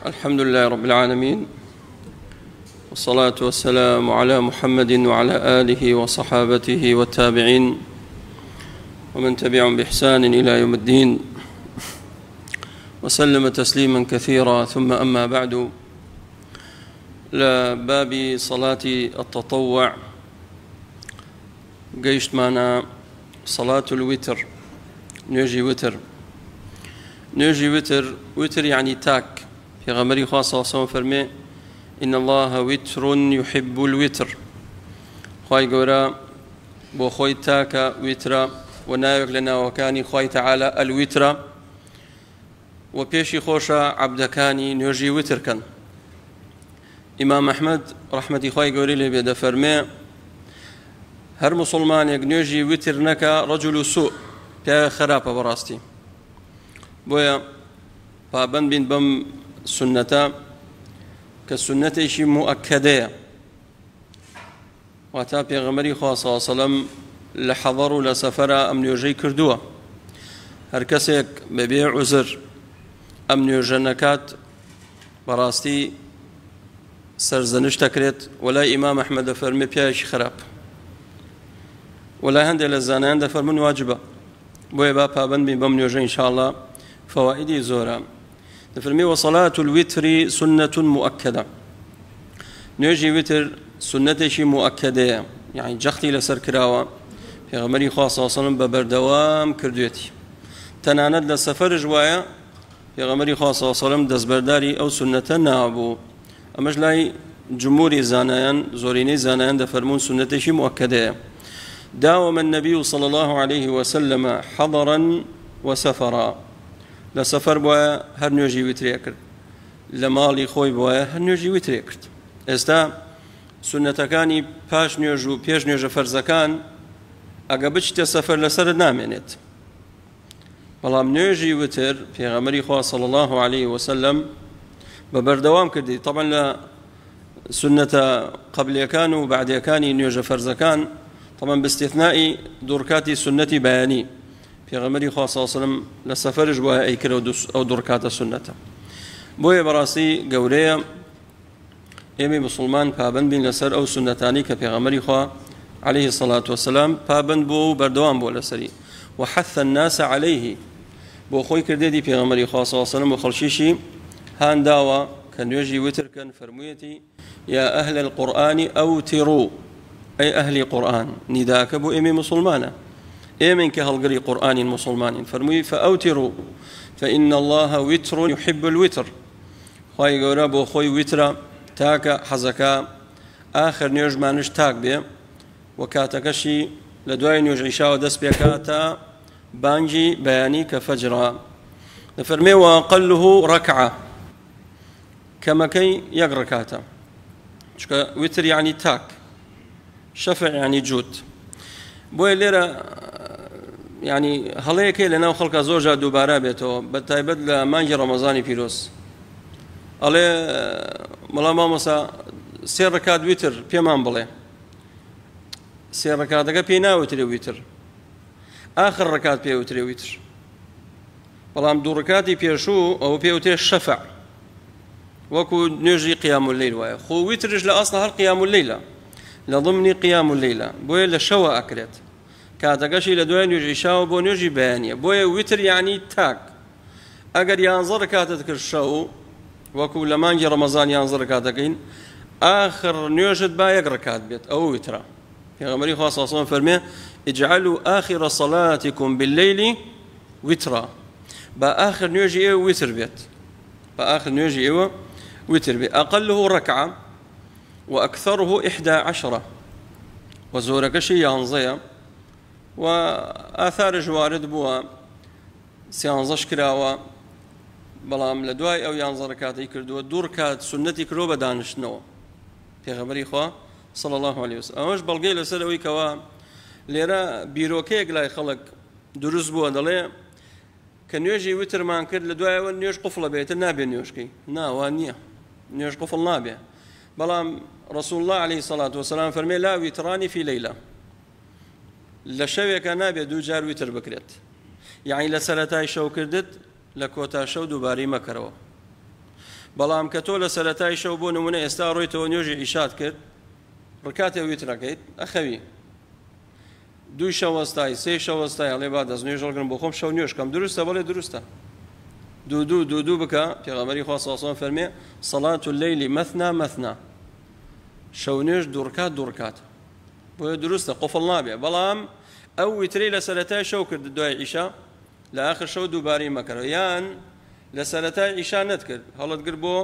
الحمد لله رب العالمين، والصلاة والسلام على محمد وعلى آله وصحابته والتابعين ومن تبعهم بإحسان إلى يوم الدين وسلم تسليما كثيرا. ثم أما بعد، لباب صلاة التطوع قيشت معنا صلاة الوتر. نيجي وتر يعني تاك. في غمري خاصة وصوم فرمي إن الله وتر يحب الوتر. خواهي قورا بو خوي تاكا وترا ونايك لنا وكاني خواهي تعالى الوتر وبيشي خوشا عبدكاني نيجي وتر كان. إمام أحمد رحمة خواهي قوري لي بيدا فرمي هر مسلمان يقنيجي وتر نكا رجل سوء بيا خرابة براستي بويا بابن بين بم سنة كالسنة شي مؤكدة واتا بيغمري خاصة وسلم لحضر لسفر أم نيجي كردوة هر كسيك ببيع عزر أم نيجنكات براستي سرزنش تكريت ولا إمام أحمد فرمي بياش خراب ولا هندي للزانان دفر من واجبة بويا بابن بين بم نيجي إن شاء الله فوائدي زورا. فرمي وصلاة الوتر سنة مؤكدة. نيجي وتر سنة شي مؤكدة يعني جختي لسر كراوة في غمري خاصة وصلا ببردوام كردوتي تناند لسفر جوايا في غمري خاصة وصلا دزبرداري أو سنة نابو أمش لاي جمهوري زانيان زوريني زانيان دفرمون سنة شي مؤكدة. داوم النبي صلى الله عليه وسلم حضرا وسفرا. لسفر بوايا هر نوجي وتري کرد لمالي خوي بوايا هر نوجي وتري کرد. استا سنتكاني باش نوجو بيش نوجو فرزكان اگه بچت سفر لسر نامنت بلام نوجي وتر في غمري خواه صلى الله عليه وسلم ببردوام كردي. طبعا لا سنة قبل يكان وبعد يكان نوجو فرزكان طبعا باستثناء دركاتي سنتي بياني في غمري خاصة صلى الله عليه وسلم لسفر جواها أي كرة أو دركات السنة بويا براسي قوريا إمي مسلمان بابن بين لسر أو سنتاني كفي غمري خا عليه الصلاة والسلام بابن بو بردوان بو لسري وحث الناس عليه بو خوي كرديدي في غمري خاصة صلى الله عليه وسلم وخلشيشي هان داوا كان يجي وتر كان فرميتي يا أهل القرآن أوتروا أي أهل قرآن نداك بو إمي مسلمانة إيمن كهالقري قرآن مسلمان فرمي فأوتروا فإن الله وتر يحب الوتر. خواهي قرابو خوي وتر تاكا حزكا آخر نيوج مانش تاك بيه وكاتكشي لدواي نيوج عشاء ودس بيكاتا بانجي بياني كفجرا. فرمي وأقله ركعة كما كي يقركاتا وتر يعني تاك شفع يعني جود بوي ليرة يعني هەڵەیەکێ لەناو خەڵکە زۆرجار دووبارە بێتەوە بەتایبەت لە مانگی ڕەمەزانی پیرۆز ئەڵێ مەڵام مامۆستا سێ ڕەکات ویتر پێمان بڵێ سێ ڕەکاتەکە پێی ناوترێ ویتر ئاخر ڕەکات پێوترێ ویتر بەڵام دوو ڕەکاتی پێشوو ئەوە پێوترێ شەفع وەکو نوێژی قیام اللەیل وایە. خۆ ویترش لە ئەسڵ هەر قیام اللەیلە لە ضمنی قیام اللەیلە بۆیە لە شەوە ئەکرێت كاتكشي لدوين يجي شاو بون يجي بيانية بويا وتر يعني تاك أجر ينظر كاتك الشاو وكل ما نجي رمضان ينظر كاتكين آخر نيوجد بايق ركات بيت أو وترا. في غمري خاصة صلى فرمي اجعلوا آخر صلاتكم بالليل وترا. بآخر نيوجي إيه وتر بيت بآخر نيوجي إيه وتر بيت أقله ركعة وأكثره 11 وزوركشي ينظر وآثار جوارد بوا سيانزش كراوة بلام لدواي أو ينظر كاتي كردوا دور كات سنتي كرو بدانشنو في غمري خوا صلى الله عليه وسلم. أمش بلقي لسلوي كوا ليرا بيروكيك لا يخلق دروس بوا دلي كان يجي وتر مان كرد لدواي ونيوش قفل بيت النابي نيوشكي نا وانية نيوش قفل نابي بلام رسول الله عليه الصلاة والسلام فرمي لا وتراني في ليلة لشويك نابي دو جار وتر بكرت يعني لسلتاي شو كردت لكوتا شو دوباري مكروا بەڵام کە تۆ لە سەرەتای شەو بۆ نمونە ئێستا ڕۆیتەوە نوێژی عیشات کرد ڕکاتێ ویترەکەیت ئەخەوی دوی شەوەستای سێ شەوەستای هەڵێ با دەست نوێژ هەڵگرم بۆ خۆم شەو نوێژکەم دروستە بەڵێ دروستە دوو بکە پێغەمبەری خوا صلی الله علیه و سلم فەرمێ صلاة الليل مثنى مثنى شەو نوێژ دوو ڕکات بۆیە دروستە قوفڵ نابێ بەڵام ئەو ویترەی لە سەرەتای شەو کرد دوای عیشا لە ئاخر شەو دووبارەی مەکەرەوە یان لە سەرەتای عیشا نەتکرد هەڵت گر بۆ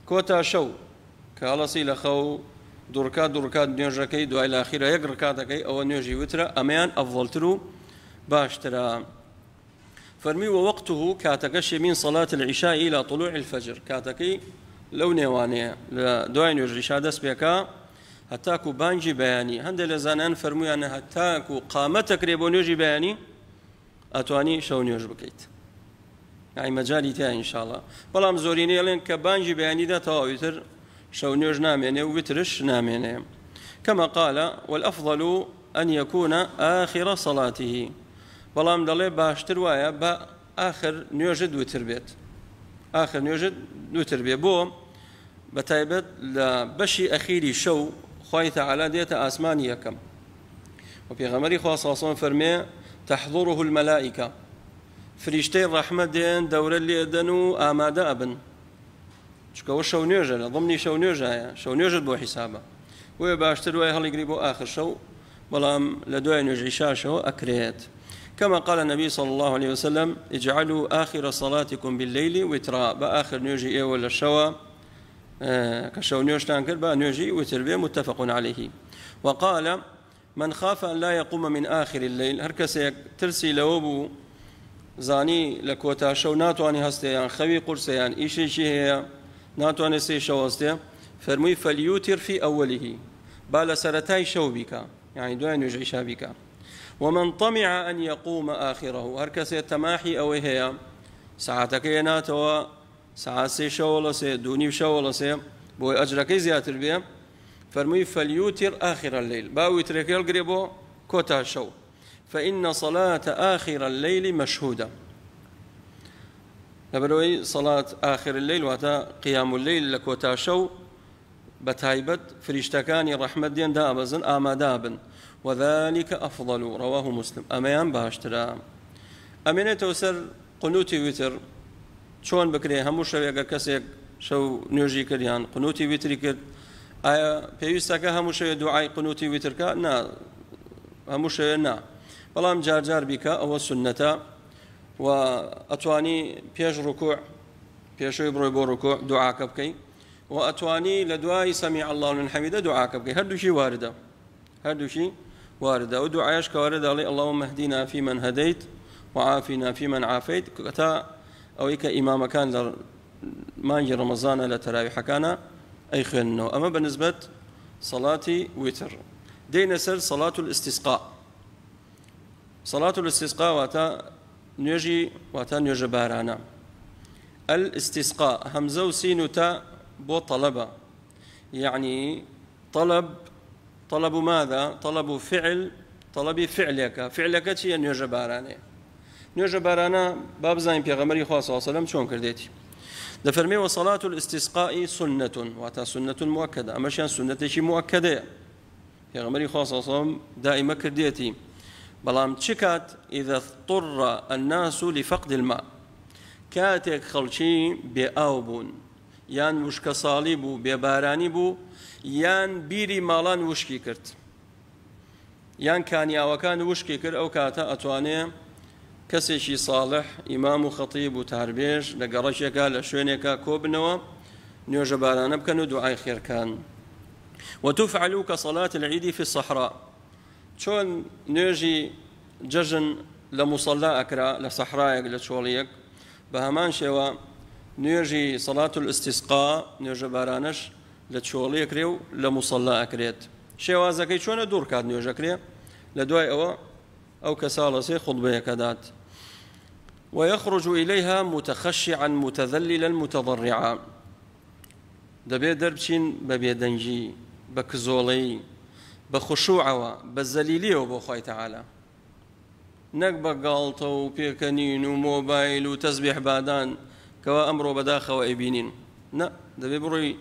کۆتا شەو کە هەڵەسی لە خەو دوو ڕکات نوێژەکەی دوای لە ئاخیرە یەک ڕکاتەکەی ئەوە نوێژی وترە ئەمەیان ئەفضەڵتر و باشترە فەرمی ووەقته کاتەکەشی من صلاة العشاء إلى طلوع الفجر کاتەکەی لەو نێوانەیە لە دوای نوێژ عیشا دەست پێکا هەتاکو بانگی بەیانی هەندێک لە زانایان فەرموویانە هەتاکو قامەتەکرێ بۆ نوێژی بەیانی ئەتوانی شەو نوێژ بکەیت یعنی مەجالی تایە ئینشاءڵڵا بەڵام زۆرینەی ئەڵێن کە بانگی بەیانیدا تەواویتر شەو نوێژ نامێنێ و وترش نامێنێ كما قال والأفضل أن يكون آخر صلاته بەڵام دەڵێ باشتر وایە بە ئاخر نوێژت وتر بێت ئاخر نوێژت وتر بێ بۆ بەتایبەت لە بەشی ئەخیری شەو خوای تەعالا دێتە ئاسمانی یەکەم و پێغەمبەری خوا صلی الله علیه و سلم فەرمێ تحضره الملائکە فریشتەی ڕەحمەت دێن دەورە لێدەن و ئامادە ئەبن چکەوە شەو نوێژە لە ضمنی شەو نوێژایە شەو نوێژت بۆ حیسابە بۆیە باشتر وایە هەڵیگری بۆ ئاخر شەو بەڵام لە دوای نوێژ عیشاشەوە ئەکرێت كما قال النبي صلى الله عليه وسلم اجعلوا آخر صلاتكم بالليل وترا بآخر نوجي إيه ولا الشوا كشو نيوشتان كربا نوجي وتربية متفق عليه وقال من خاف أن لا يقوم من آخر الليل هركس ترسي لوبو زاني لكوتا شو ناتواني هستيان خوي قرسيان إيشي هي ناتواني سي شو هستيان فرمي فليوتر في أوله بالا سرتاي شو بك يعني دوين نوجي شابك ومن طمع أن يقوم آخره هركس يتماحي أو هي ساعتك يناتوا ساعات سي شو سي دوني شو ولا سي بو أجرك زياتر بيه فرمي فليوتر آخر الليل باوي تركي القريبو كوتا شو فإن صلاة آخر الليل مشهودة لبروي صلاة آخر الليل واتا قيام الليل لكوتا شو بتايبت فريشتكاني رحمة دين دابزن آمادابن وذلك أفضل رواه مسلم أميان باشترا أمينة توسر قنوتي وتر شون بكري همو شوية كسيك شو نوجي كريان قنوتي وتري كر آية بيوستك همو شوية دعاء قنوتي وتر كا نا همو شوية نا بلام جار بك أو السنة وأتواني بيش ركوع بيش يبروي بو ركوع دعاء كبكي وأتواني لدعاء سمع الله لمن حمده دعاء كبكي هردو شي واردة هردو شي واردة ودعايش كواردة علي اللهم اهدنا فيمن هديت وعافنا فيمن عافيت كتا أو إيك إمام كان مانجي رمضان لتراويح كان أي خيرنو أما بالنسبة صلاتي وتر دين سر صلاة الاستسقاء صلاة الاستسقاء واتا نيجي بارانا الاستسقاء همزة وسين تا بو طلبة يعني طلب ماذا؟ طلب فعل طلب فعلك شيء نيجي بارانا نيجي بارانا باب زين بيغمري خاص صلى الله عليه وسلم شلون كرديتي دفرمي وصلاة الاستسقاء سنة واتا سنة مؤكدة أما شان سنة شيء مؤكدة بيغمري خاص صلى الله عليه وسلم دائما كرديتي بلام تشكات إذا اضطر الناس لفقد الماء كاتك خلشي بأوبون يان وشك صالبو بباراني بو يان بيري مالان وشكي كرت يان كان يا وكان وشكي كر أو كاتا أتواني كسيشي صالح إمام خطيب وتهربيش لقرشيكا لشوينيكا كوبنوا نيوجا بارانا بكنو دعاء خير كان وتفعل كصلاة العيد في الصحراء شون نيجي ججن لمصلى أكرا لصحراء لشوليك بهمان شوا نيجي صلاة الاستسقاء نيجي بارانش لشوليك ريو لمصلى أكريت شوا زكي شون دور كاد نيجي كريا لدواء أو كسالسي خطبة كدات ويخرج إليها متخشعا متذللا متضرعا دبي دربشين ببيدنجي بكزولي بخشوع بزليلية وبخوي تعالى نك بقالطة وبيكنين وموبايل وتسبيح بادان كوا أمره بداخة وإبينين نا دبي بروي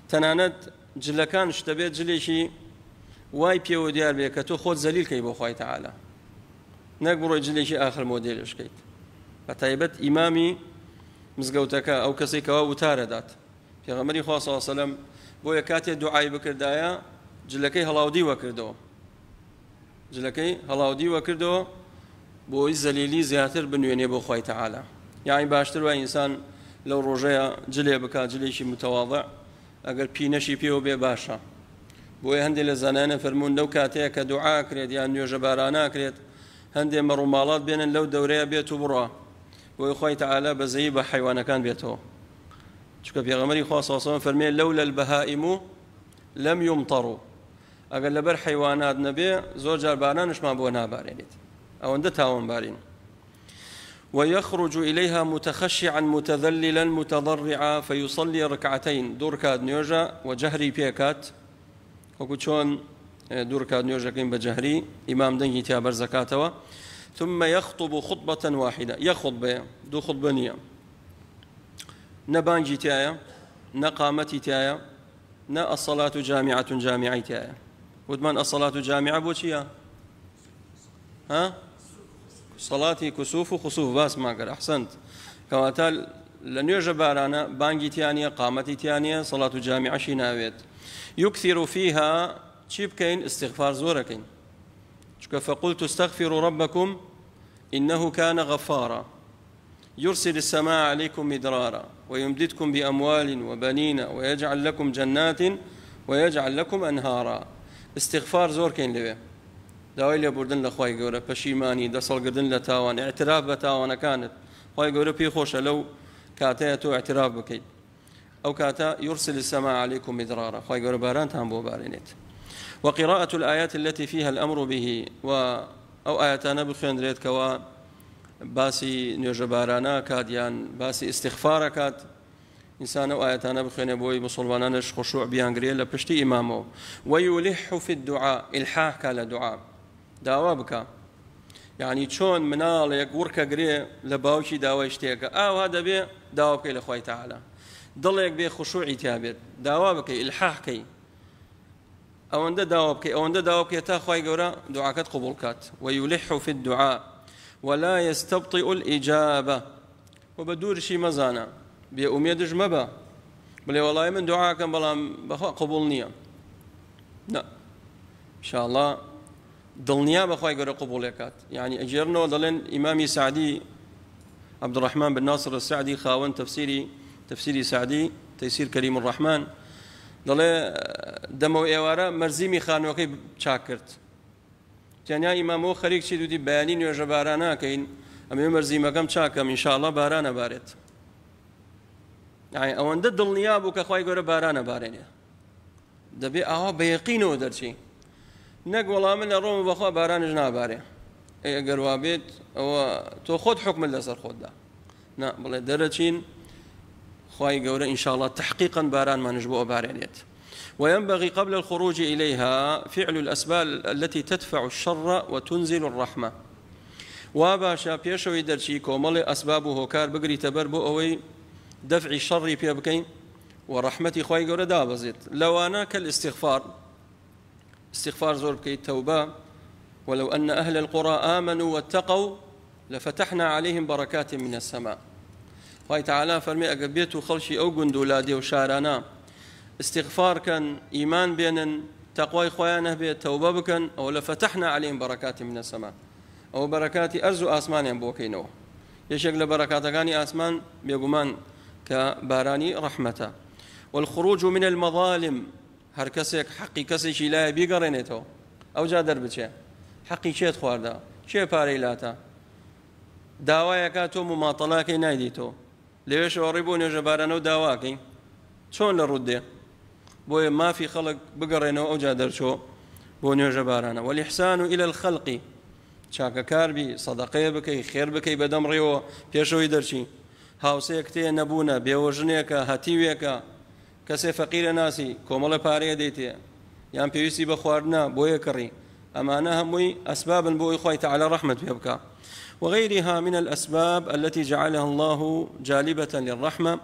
تنانت جلكان اشتبيت جليشي واي بيو ديار بيك تو خود زليل كي بو خوي تعالى نقبرو جليشي آخر موديل اشكيت فتايبت إمامي مزقوتك أو كسيك أو تاردات في غمري خواه صلى الله عليه وسلم بو يكاتي دعاي بكردايا جلكي هلاودي وكردو جلكي هلاودي وكردو بو الزليلي زياتر بنويني بو خوي تعالى يعني باشتر وإنسان لو رجيا جلي بكا جليشي متواضع أقل بينشي بيو بي باشا بو هندي لزنانه فرمون لو كاتيا كدعاء كريت يعني نيو جبارانا كريت هندي مرمالات بين لو دوريه بيتو برا بو خوي تعالى بزيب حيوان كان بيتو شكو بيغمري خاص صلى الله عليه وسلم فرمي لولا البهائم لم يمطروا أقل لبر حيوانات نبي زوج بارانش ما بو نابارينيت أو عند تاون بارين ويخرج إليها متخشعا متذللا متضرعا فيصلي ركعتين دوركاد نيوجا وجهري بيكات وقلت شون دوركاد نيوجا كين بجهري إمام دنجي تابر زكاتوا ثم يخطب خطبة واحدة يخطب دو خطبانية نبانجي تايا نقامتي تايا نا الصلاة جامعة جامعي تايا ودمان الصلاة جامعة بوشيا ها صلاتي كسوف وخسوف باس ما قال أحسنت كواتال لن يجب بارانا بانجي تيانية قامتي تيانية صلاة جامعة شناويت يكثر فيها تشيب كين استغفار زورة كين فقلت استغفروا ربكم إنه كان غفارا يرسل السماء عليكم مدرارا ويمددكم بأموال وبنين ويجعل لكم جنات ويجعل لكم أنهارا استغفار زور كين لبه داوای لێ بردن لە خوای گەورە پەشیمانی دەسەڵگردن لە تاوان اعتراف بە تاوانەکانت خوای گەورە پێی خۆشە لەو کاتەیە تۆ اعتراف بکەیت ئەو کاتە يرسل السماء عليكم مدرارا خوای گەورە بارانتان بۆ بارێنێت وقراءة الآيات التي فيها الأمر به أو آياتنا بخوێندرێت کەوا باسی نوێژەبارانە کات یان باسی استغفارە کات إنسان أو آياتنا بخوێنێ بۆی مسلمانانش خشوع بیانگرێت لە پشتی ئیمامەوە ويلح في الدعاء إلحاح کە لە دوعا داوا بکە یعنی چۆن مناڵێک وڕکە گرێ لە باوکی داوای شتێکە ئاوا دەبێ داوا بکەی لە خوای تەعالە دڵێک بێ خشوعی تا بێت داوا بکەی ئیلحاحکەی ئەوەندە داوا بکەی ئەوەندە داوا بکەی تا خوای گەورە دوعاکەت قبول کات ويلح في الدعاء ولا يستبطئ الإجابة وبدورشي مزانا بأميدش مبا بلي والله من دعاكم بلام بخوا قبول نية لا إن شاء الله ضلنيا بخوا يقول قبول كات يعني أجرنا ضلن إمامي سعدي عبد الرحمن بن ناصر السعدي خاون تفسيري سعدي تيسير كريم الرحمن ضل دمو إيوارا مرزيمي خانوكي شاكرت يعني إمامو خريج شي دودي بيانين وجبارانا كاين أمي مرزيمة كم شاكم إن شاء الله بارانا بارت يعني أوان ضد النياب وكخواي جورا بارانا بارينيا دبي بيقينه درشي نق والله من الروم بخوا باران جنا باري أي قروابيت أو تأخذ حكم اللي صار خد ده نا بالله درشين خواي جورا إن شاء الله تحقيقا باران ما نجبوه بارينيت وينبغي قبل الخروج إليها فعل الأسباب التي تدفع الشر وتنزل الرحمة وباشا بيشوي درشي كومل أسبابه كار بقري تبربو أوي دفع الشر بيبكين ورحمتي خواي جورا دابزت لو أنا كالاستغفار استغفار زور بكي التوبة ولو أن أهل القرى آمنوا واتقوا لفتحنا عليهم بركات من السماء خواي تعالى فرمي أقبيتو خلشي أو قندولادي وشارانا استغفار كان إيمان بين تقوى خوايانه بالتوبة بكن أو لفتحنا عليهم بركات من السماء أو بركات أرزو آسمان بوكينو يشكل بركات كاني آسمان بيقومان كباراني رحمته والخروج من المظالم هر كسك حقي كسي لا بيقرنته أو جادر بشيء حقي شيء خواردا شيء باريلاتا داوايا كاتو مماطلاكي نايديتو ليش وريبون جبارانو داواكي شون للرده بوي ما في خلق بقرينه أو جادر شو بونيو جبارانا والإحسان إلى الخلق شاكا كاربي صدقي بكي خير بكي بدم ريو بيشو يدرشي هاوسيكتي نبونا بيوجنيكا هاتيويكا كسي فقير ناسي كومل باري ديتي يان بيوسي بخوارنا بوي كري أمانا هموي أسبابا بوي خوي تعالى رحمة بيبكا وغيرها من الأسباب التي جعلها الله جالبة للرحمة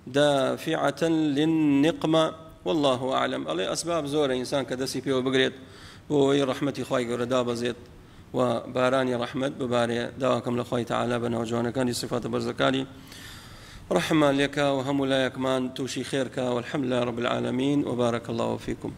دافعة للنقمة، والله أعلم. الله أسباب زور إنسان كدسي فيه وبقريت بوي رحمتي خواهي قردا بزيت وباراني رحمت بباري دواكم لخواهي تعالى بنوجوانا كان صفات برزكالي رحمة لك وهم لا يكمان توشي خيرك، والحمد لله رب العالمين، وبارك الله فيكم.